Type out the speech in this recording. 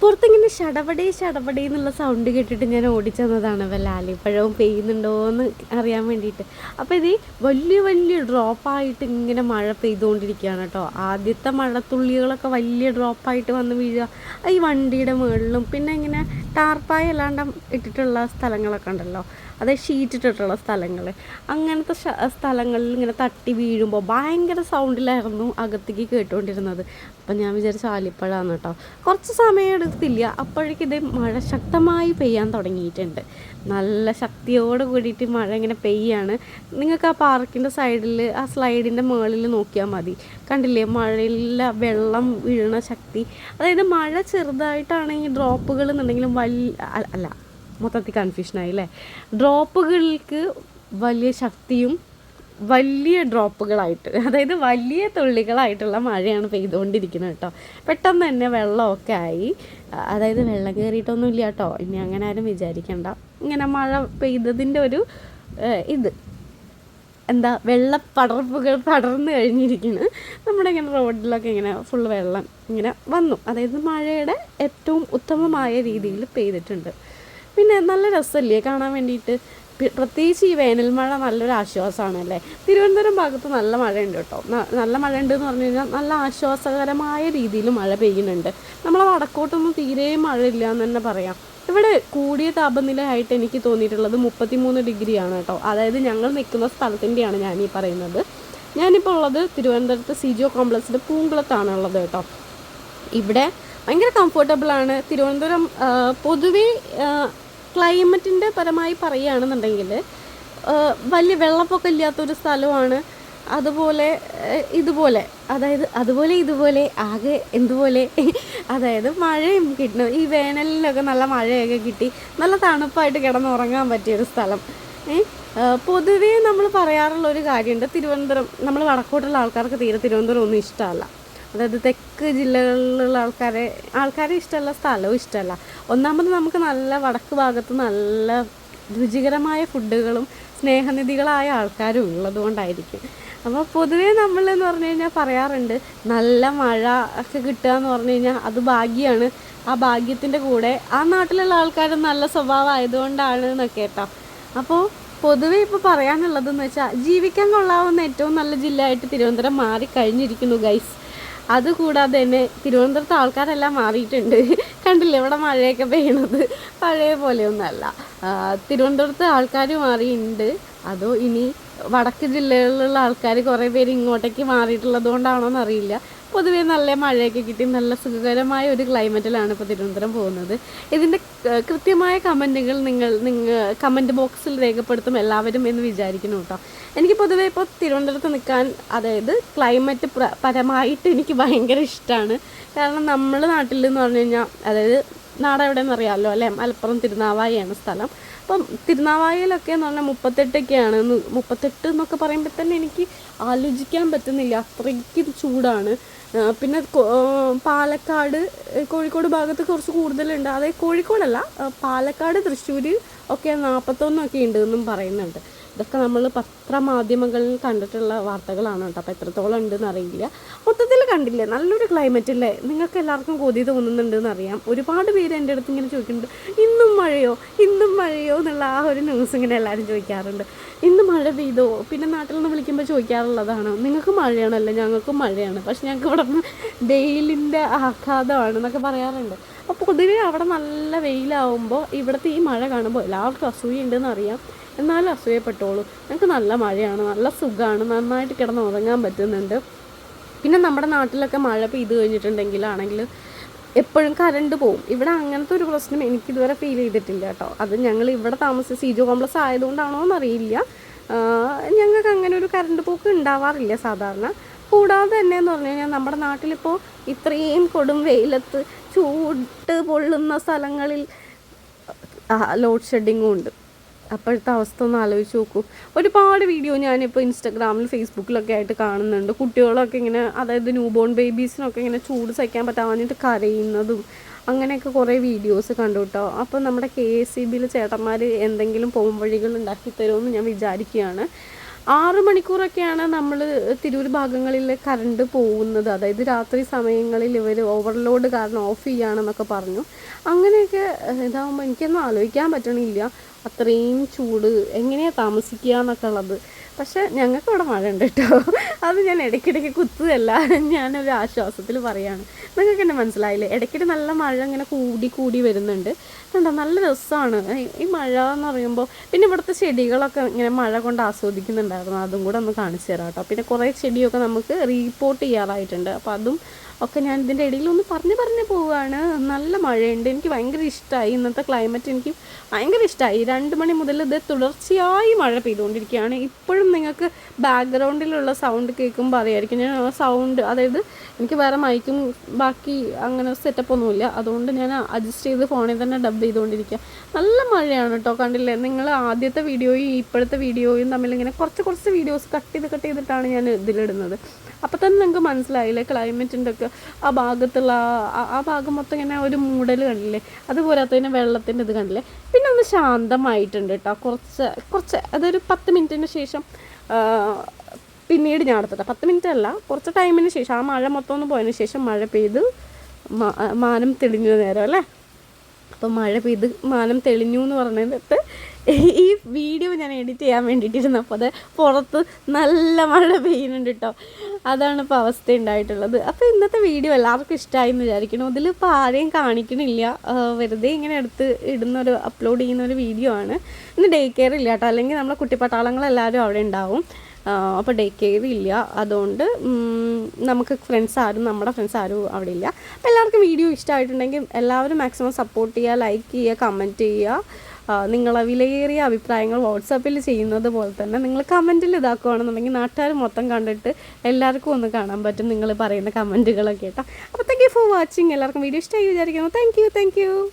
പുറത്തിങ്ങനെ ഷടപടേ എന്നുള്ള സൗണ്ട് കേട്ടിട്ട് ഞാൻ ഓടിച്ചെന്നതാണ് വല്ല ആലിപ്പഴവും പെയ്യുന്നുണ്ടോ എന്ന് അറിയാൻ വേണ്ടിയിട്ട്. അപ്പോൾ ഇത് വലിയ വലിയ ഡ്രോപ്പായിട്ട് ഇങ്ങനെ മഴ പെയ്തുകൊണ്ടിരിക്കുകയാണ് കേട്ടോ. ആദ്യത്തെ മഴത്തുള്ളികളൊക്കെ വലിയ ഡ്രോപ്പായിട്ട് വന്ന് വീഴുക ഈ വണ്ടിയുടെ മുകളിലും, പിന്നെ ഇങ്ങനെ ടാർപ്പായ അല്ലാണ്ട് ഇട്ടിട്ടുള്ള സ്ഥലങ്ങളൊക്കെ ഉണ്ടല്ലോ, അതായത് ഷീറ്റ് ഇട്ടിട്ടുള്ള സ്ഥലങ്ങൾ, അങ്ങനത്തെ സ്ഥലങ്ങളിൽ ഇങ്ങനെ തട്ടി വീഴുമ്പോൾ ഭയങ്കര സൗണ്ടിലായിരുന്നു അകത്തേക്ക് കേട്ടുകൊണ്ടിരുന്നത്. അപ്പം ഞാൻ വിചാരിച്ച ആലിപ്പഴമാണ് കേട്ടോ. കുറച്ച് സമയം എടുത്തില്ല, അപ്പോഴേക്കും ഇതേ മഴ ശക്തമായി പെയ്യാൻ തുടങ്ങിയിട്ടുണ്ട്. നല്ല ശക്തിയോട് കൂടിയിട്ട് മഴ ഇങ്ങനെ പെയ്യാണ്. നിങ്ങൾക്ക് ആ പാർക്കിൻ്റെ സൈഡിൽ ആ സ്ലൈഡിൻ്റെ മുകളിൽ നോക്കിയാൽ മതി, കണ്ടില്ലേ മഴയില്ല വെള്ളം വീഴുന്ന ശക്തി. അതായത് മഴ ചെറുതായിട്ടാണെങ്കിൽ ഡ്രോപ്പുകൾ എന്നുണ്ടെങ്കിലും അല്ല മൊത്തത്തിൽ കൺഫ്യൂഷനായി അല്ലേ. ഡ്രോപ്പുകൾക്ക് വലിയ ശക്തിയും വലിയ ഡ്രോപ്പുകളായിട്ട്, അതായത് വലിയ തുള്ളികളായിട്ടുള്ള മഴയാണ് പെയ്തുകൊണ്ടിരിക്കുന്നത് കേട്ടോ. പെട്ടെന്ന് തന്നെ വെള്ളമൊക്കെ ആയി. അതായത് വെള്ളം കയറിയിട്ടൊന്നും ഇല്ല കേട്ടോ, ഇനി അങ്ങനെ ആരും വിചാരിക്കണ്ട. ഇങ്ങനെ മഴ പെയ്തതിൻ്റെ ഒരു ഇത് എന്താ വെള്ളപ്പടർപ്പുകൾ പടർന്നു കഴിഞ്ഞിരിക്കുന്നു. നമ്മുടെ ഇങ്ങനെ റോഡിലൊക്കെ ഇങ്ങനെ ഫുള്ള് വെള്ളം ഇങ്ങനെ വന്നു. അതായത് മഴയുടെ ഏറ്റവും ഉത്തമമായ രീതിയിൽ പെയ്തിട്ടുണ്ട്. പിന്നെ നല്ല രസമല്ലേ കാണാൻ വേണ്ടിയിട്ട്. പ്രത്യേകിച്ച് ഈ വേനൽ മഴ നല്ലൊരു ആശ്വാസമാണല്ലേ. തിരുവനന്തപുരം ഭാഗത്ത് നല്ല മഴയുണ്ട് കേട്ടോ. നല്ല മഴയുണ്ട് എന്ന് പറഞ്ഞു കഴിഞ്ഞാൽ നല്ല ആശ്വാസകരമായ രീതിയിൽ മഴ പെയ്യുന്നുണ്ട്. നമ്മളെ വടക്കോട്ടൊന്നും തീരെ മഴയില്ല എന്ന് തന്നെ പറയാം. ഇവിടെ കൂടിയ താപനിലയായിട്ട് എനിക്ക് തോന്നിയിട്ടുള്ളത് 33 ഡിഗ്രിയാണ് കേട്ടോ. അതായത് ഞങ്ങൾ നിൽക്കുന്ന സ്ഥലത്തിൻ്റെയാണ് ഞാനീ പറയുന്നത്. ഞാനിപ്പോൾ ഉള്ളത് തിരുവനന്തപുരത്ത് സിജോ കോംപ്ലക്സിൻ്റെ പൂങ്കുളത്താണ് ഉള്ളത് കേട്ടോ. ഇവിടെ ഭയങ്കര കംഫർട്ടബിളാണ്. തിരുവനന്തപുരം പൊതുവേ ക്ലൈമറ്റിൻ്റെ പരമായി പറയുകയാണെന്നുണ്ടെങ്കിൽ വലിയ വെള്ളപ്പൊക്കം ഇല്ലാത്തൊരു സ്ഥലമാണ്. അതുപോലെ ഇതുപോലെ, അതായത് ഇതുപോലെ ആകെ എന്തുപോലെ, അതായത് മഴയും കിട്ടുന്നു. ഈ വേനലിലൊക്കെ നല്ല മഴയൊക്കെ കിട്ടി നല്ല തണുപ്പായിട്ട് കിടന്നുറങ്ങാൻ പറ്റിയൊരു സ്ഥലം. പൊതുവേ നമ്മൾ പറയാറുള്ളൊരു കാര്യമുണ്ട്, തിരുവനന്തപുരം നമ്മൾ വടക്കോട്ടുള്ള ആൾക്കാർക്ക് തീരെ തിരുവനന്തപുരം ഒന്നും ഇഷ്ടമല്ല. അതായത് തെക്ക് ജില്ലകളിലുള്ള ആൾക്കാരെ ഇഷ്ടമല്ല, സ്ഥലവും ഇഷ്ടമല്ല. ഒന്നാമത് നമുക്ക് നല്ല വടക്ക് ഭാഗത്ത് നല്ല രുചികരമായ ഫുഡുകളും സ്നേഹനിധികളായ ആൾക്കാരും ഉള്ളത് കൊണ്ടായിരിക്കും. അപ്പോൾ പൊതുവേ നമ്മളെന്ന് പറഞ്ഞു കഴിഞ്ഞാൽ പറയാറുണ്ട്, നല്ല മഴ ഒക്കെ കിട്ടുക എന്ന് പറഞ്ഞു കഴിഞ്ഞാൽ അത് ഭാഗ്യമാണ്. ആ ഭാഗ്യത്തിൻ്റെ കൂടെ ആ നാട്ടിലുള്ള ആൾക്കാരും നല്ല സ്വഭാവം ആയതുകൊണ്ടാണ് എന്നൊക്കെ കേട്ടോ. അപ്പോൾ പൊതുവേ ഇപ്പോൾ പറയാനുള്ളതെന്ന് വെച്ചാൽ ജീവിക്കാൻ കൊള്ളാവുന്ന ഏറ്റവും നല്ല ജില്ലയായിട്ട് തിരുവനന്തപുരം മാറിക്കഴിഞ്ഞിരിക്കുന്നു ഗൈസ്. അതുകൂടാതെ തന്നെ തിരുവനന്തപുരത്ത് ആൾക്കാരെല്ലാം മാറിയിട്ടുണ്ട്. കണ്ടില്ലേ ഇവിടെ മഴയൊക്കെ പെയ്യണത് പഴയ പോലെയൊന്നുമല്ല. തിരുവനന്തപുരത്ത് ആൾക്കാർ മാറിയിട്ടുണ്ട്. അതോ ഇനി വടക്ക് ജില്ലകളിലുള്ള ആൾക്കാർ കുറേ പേര് ഇങ്ങോട്ടേക്ക് മാറിയിട്ടുള്ളത് കൊണ്ടാണോ എന്നറിയില്ല. പൊതുവേ നല്ല മഴയൊക്കെ കിട്ടി നല്ല സുഖകരമായ ഒരു ക്ലൈമറ്റിലാണ് ഇപ്പോൾ തിരുവനന്തപുരം പോകുന്നത്. ഇതിൻ്റെ കൃത്യമായ കമൻറ്റുകൾ നിങ്ങൾ കമൻറ്റ് ബോക്സിൽ രേഖപ്പെടുത്തും എല്ലാവരും എന്ന് വിചാരിക്കുന്നു കേട്ടോ. എനിക്ക് പൊതുവേ ഇപ്പോൾ തിരുവനന്തപുരത്ത് നിൽക്കാൻ, അതായത് ക്ലൈമറ്റ് പരമായിട്ട് എനിക്ക് ഭയങ്കര ഇഷ്ടമാണ്. കാരണം നമ്മുടെ നാട്ടിൽ എന്ന് പറഞ്ഞു കഴിഞ്ഞാൽ, അതായത് നാടെവിടെയെന്ന് അറിയാമല്ലോ അല്ലേ, മലപ്പുറം തിരുനാവായിയാണ് സ്ഥലം. അപ്പം തിരുനാവായിലൊക്കെ എന്ന് പറഞ്ഞാൽ 38 38 എന്നൊക്കെ പറയുമ്പോൾ തന്നെ എനിക്ക് ആലോചിക്കാൻ പറ്റുന്നില്ല, അത്രയ്ക്ക് ചൂടാണ്. പിന്നെ പാലക്കാട് കോഴിക്കോട് ഭാഗത്ത് കുറച്ച് കൂടുതലുണ്ട്. അതായത് കോഴിക്കോടല്ല, പാലക്കാട് തൃശ്ശൂർ ഒക്കെ 41 ഉണ്ട് എന്നും പറയുന്നുണ്ട്. ഇതൊക്കെ നമ്മൾ പത്രമാധ്യമങ്ങളിൽ കണ്ടിട്ടുള്ള വാർത്തകളാണ് കേട്ടോ. അപ്പോൾ എത്രത്തോളം ഉണ്ടെന്ന് അറിയില്ല. മൊത്തത്തിൽ കണ്ടില്ലേ നല്ലൊരു ക്ലൈമറ്റ് അല്ലേ. നിങ്ങൾക്ക് എല്ലാവർക്കും കൊതി തോന്നുന്നുണ്ടെന്ന് അറിയാം. ഒരുപാട് പേര് എൻ്റെ അടുത്ത് ഇങ്ങനെ ചോദിക്കുന്നുണ്ട്, ഇന്നും മഴയോ എന്നുള്ള ആ ഒരു ന്യൂസ് ഇങ്ങനെ എല്ലാവരും ചോദിക്കാറുണ്ട്. ഇന്ന് മഴ പെയ്തോ? പിന്നെ നാട്ടിൽ നിന്ന് വിളിക്കുമ്പോൾ ചോദിക്കാറുള്ളതാണ്, നിങ്ങൾക്ക് മഴയാണല്ലോ, ഞങ്ങൾക്കും മഴയാണ്, പക്ഷെ ഞങ്ങൾക്ക് ഇവിടെ നിന്ന് വെയിലിൻ്റെ ആഘാതമാണ് എന്നൊക്കെ പറയാറുണ്ട്. അപ്പോൾ പൊതുവേ അവിടെ നല്ല വെയിലാവുമ്പോൾ ഇവിടുത്തെ ഈ മഴ കാണുമ്പോൾ എല്ലാവർക്കും അസൂയുണ്ടെന്ന് അറിയാം. എന്നാലും അസൂയപ്പെട്ടോളൂ, ഞങ്ങൾക്ക് നല്ല മഴയാണ്, നല്ല സുഖമാണ്, നന്നായിട്ട് കിടന്ന് ഉറങ്ങാൻ പറ്റുന്നുണ്ട്. പിന്നെ നമ്മുടെ നാട്ടിലൊക്കെ മഴ പെയ്ത് കഴിഞ്ഞിട്ടുണ്ടെങ്കിലാണെങ്കിൽ എപ്പോഴും കറണ്ട് പോവും. ഇവിടെ അങ്ങനത്തെ ഒരു പ്രശ്നം എനിക്കിതുവരെ ഫീൽ ചെയ്തിട്ടില്ല കേട്ടോ. അത് ഞങ്ങൾ ഇവിടെ താമസിച്ച് സിജോ കോംപ്ലക്സ് ആയതുകൊണ്ടാണോ എന്നറിയില്ല, ഞങ്ങൾക്ക് അങ്ങനെ ഒരു കറണ്ട് പോക്ക് ഉണ്ടാവാറില്ല സാധാരണ. കൂടാതെ തന്നെ എന്ന് പറഞ്ഞു കഴിഞ്ഞാൽ നമ്മുടെ നാട്ടിലിപ്പോൾ ഇത്രയും കൊടും വെയിലത്ത് ചൂട് പൊള്ളുന്ന സ്ഥലങ്ങളിൽ ലോഡ് ഷെഡിങ്ങും ഉണ്ട്. അപ്പോഴത്തെ അവസ്ഥ ഒന്ന് ആലോചിച്ച് നോക്കൂ. ഒരുപാട് വീഡിയോ ഞാനിപ്പോൾ ഇൻസ്റ്റാഗ്രാമിൽ ഫേസ്ബുക്കിലൊക്കെ ആയിട്ട് കാണുന്നുണ്ട്. കുട്ടികളൊക്കെ ഇങ്ങനെ, അതായത് ന്യൂ ബോൺ ബേബീസിനൊക്കെ ഇങ്ങനെ ചൂട് സഹിക്കാൻ പറ്റാഞ്ഞിട്ട് കരയുന്നതും അങ്ങനെയൊക്കെ കുറേ വീഡിയോസ് കണ്ടു കേട്ടോ. അപ്പോൾ നമ്മുടെ KSEBയിൽ ചേട്ടന്മാർ എന്തെങ്കിലും പോകും വഴികൾ ഉണ്ടാക്കി തരുമെന്ന് ഞാൻ വിചാരിക്കുകയാണ്. 6 മണിക്കൂറൊക്കെയാണ് നമ്മൾ തിരൂർ ഭാഗങ്ങളിൽ കറണ്ട് പോകുന്നത്. അതായത് രാത്രി സമയങ്ങളിൽ ഇവർ ഓവർലോഡ് കാരണം ഓഫ് ചെയ്യുകയാണെന്നൊക്കെ പറഞ്ഞു. അങ്ങനെയൊക്കെ ഇതാകുമ്പോൾ എനിക്കൊന്നും ആലോചിക്കാൻ പറ്റണില്ല, അത്രയും ചൂട് എങ്ങനെയാണ് താമസിക്കുക എന്നൊക്കെ ഉള്ളത്. പക്ഷേ ഞങ്ങൾക്ക് ഇവിടെ മഴ ഉണ്ട് കേട്ടോ. അത് ഞാൻ ഇടയ്ക്കിടയ്ക്ക് കുത്തുകയല്ല, ഞാനൊരു ആശ്വാസത്തിൽ പറയാണ്. നിങ്ങൾക്ക് എന്നെ മനസ്സിലായില്ലേ? ഇടയ്ക്കിടെ നല്ല മഴ ഇങ്ങനെ കൂടി വരുന്നുണ്ട് കണ്ടോ, നല്ല രസമാണ് ഈ മഴ എന്ന് പറയുമ്പോൾ. പിന്നെ ഇവിടുത്തെ ചെടികളൊക്കെ ഇങ്ങനെ മഴ കൊണ്ട് ആസ്വദിക്കുന്നുണ്ടായിരുന്നു, അതും കൂടെ ഒന്ന് കാണിച്ചു തരാം കേട്ടോ. പിന്നെ കുറേ ചെടിയൊക്കെ നമുക്ക് റീപോർട്ട് ചെയ്യാറായിട്ടുണ്ട്, അപ്പോൾ അതും ഒക്കെ ഞാൻ ഇതിൻ്റെ ഇടയിലൊന്ന് പറഞ്ഞ് പോവുകയാണ്. നല്ല മഴയുണ്ട്, എനിക്ക് ഭയങ്കര ഇഷ്ടമായി ഇന്നത്തെ ക്ലൈമറ്റ്, എനിക്ക് ഭയങ്കര ഇഷ്ടമായി. 2 മണി മുതൽ ഇത് തുടർച്ചയായി മഴ പെയ്തുകൊണ്ടിരിക്കുകയാണ്. ഇപ്പോഴും നിങ്ങൾക്ക് ബാക്ക്ഗ്രൗണ്ടിലുള്ള സൗണ്ട് കേൾക്കുമ്പോൾ അറിയായിരിക്കും, ഞാൻ സൗണ്ട്, അതായത് എനിക്ക് വേറെ മൈക്കും ബാക്കി അങ്ങനെ സെറ്റപ്പൊന്നുമില്ല, അതുകൊണ്ട് ഞാൻ അഡ്ജസ്റ്റ് ചെയ്ത് ഫോണിൽ തന്നെ ഡബ് ചെയ്തുകൊണ്ടിരിക്കുക. നല്ല മഴയാണ് കേട്ടോ, കണ്ടില്ലേ നിങ്ങൾ? ആദ്യത്തെ വീഡിയോയും ഇപ്പോഴത്തെ വീഡിയോയും തമ്മിലിങ്ങനെ കുറച്ച് വീഡിയോസ് കട്ട് ചെയ്തിട്ടാണ് ഞാൻ ഇതിലിടുന്നത്. അപ്പോൾ തന്നെ നിങ്ങൾക്ക് മനസ്സിലായില്ലേ ക്ലൈമറ്റിൻ്റെ ഒക്കെ ആ ഭാഗത്തുള്ള ആ ഭാഗം മൊത്തം ഇങ്ങനെ ഒരു മൂടൽ കണ്ടില്ലേ, അതുപോലത്തതിന് വെള്ളത്തിൻ്റെ ഇത് കണ്ടില്ലേ. പിന്നെ ഒന്ന് ശാന്തമായിട്ടുണ്ട് കേട്ടോ, കുറച്ച് അതൊരു 10 മിനിറ്റിന് ശേഷം പിന്നീട് ഞാൻ എടുത്തിട്ട് 10 മിനിറ്റ് അല്ല, കുറച്ച് ടൈമിന് ശേഷം ആ മഴ മൊത്തം ഒന്ന് പോയതിന് ശേഷം മഴ പെയ്ത് മാനം തെളിഞ്ഞ നേരം അല്ലേ. അപ്പോൾ മഴ പെയ്ത് മാനം തെളിഞ്ഞു എന്ന് പറഞ്ഞിട്ട് ഈ വീഡിയോ ഞാൻ എഡിറ്റ് ചെയ്യാൻ വേണ്ടിയിട്ടിരുന്നു, അപ്പോൾ അത് പുറത്ത് നല്ല മഴ പെയ്യുന്നുണ്ട് കേട്ടോ. അതാണ് ഇപ്പോൾ അവസ്ഥ ഉണ്ടായിട്ടുള്ളത്. അപ്പോൾ ഇന്നത്തെ വീഡിയോ എല്ലാവർക്കും ഇഷ്ടമായി എന്ന് വിചാരിക്കണം. ഇതിലിപ്പോൾ ആരെയും കാണിക്കണില്ല, വെറുതെ ഇങ്ങനെ അപ്ലോഡ് ചെയ്യുന്നൊരു വീഡിയോ ആണ്. ഇന്ന് ഡേ കെയർ ഇല്ല കേട്ടോ, അല്ലെങ്കിൽ നമ്മളെ കുട്ടിപ്പട്ടാളങ്ങളെല്ലാവരും അവിടെ ഉണ്ടാവും. അപ്പോൾ ഡേ കെയർ ഇല്ല, അതുകൊണ്ട് നമുക്ക് നമ്മുടെ ഫ്രണ്ട്സ് ആരും അവിടെ ഇല്ല. അപ്പോൾ എല്ലാവർക്കും വീഡിയോ ഇഷ്ടമായിട്ടുണ്ടെങ്കിൽ എല്ലാവരും മാക്സിമം സപ്പോർട്ട് ചെയ്യുക, ലൈക്ക് ചെയ്യുക, കമൻറ്റ് ചെയ്യുക. നിങ്ങളെ വിലയേറിയ അഭിപ്രായങ്ങൾ വാട്സാപ്പിൽ ചെയ്യുന്നത് പോലെ തന്നെ നിങ്ങൾ കമൻറ്റിൽ ഇതാക്കുകയാണെന്നുണ്ടെങ്കിൽ നാട്ടുകാർ മൊത്തം കണ്ടിട്ട് എല്ലാവർക്കും ഒന്ന് കാണാൻ പറ്റും നിങ്ങൾ പറയുന്ന കമൻറ്റുകളൊക്കെ കേട്ടോ. അപ്പോൾ താങ്ക് യു ഫോർ വാച്ചിങ്. എല്ലാവർക്കും വീഡിയോ ഇഷ്ടമായി വിചാരിക്കുന്നു. Thank you.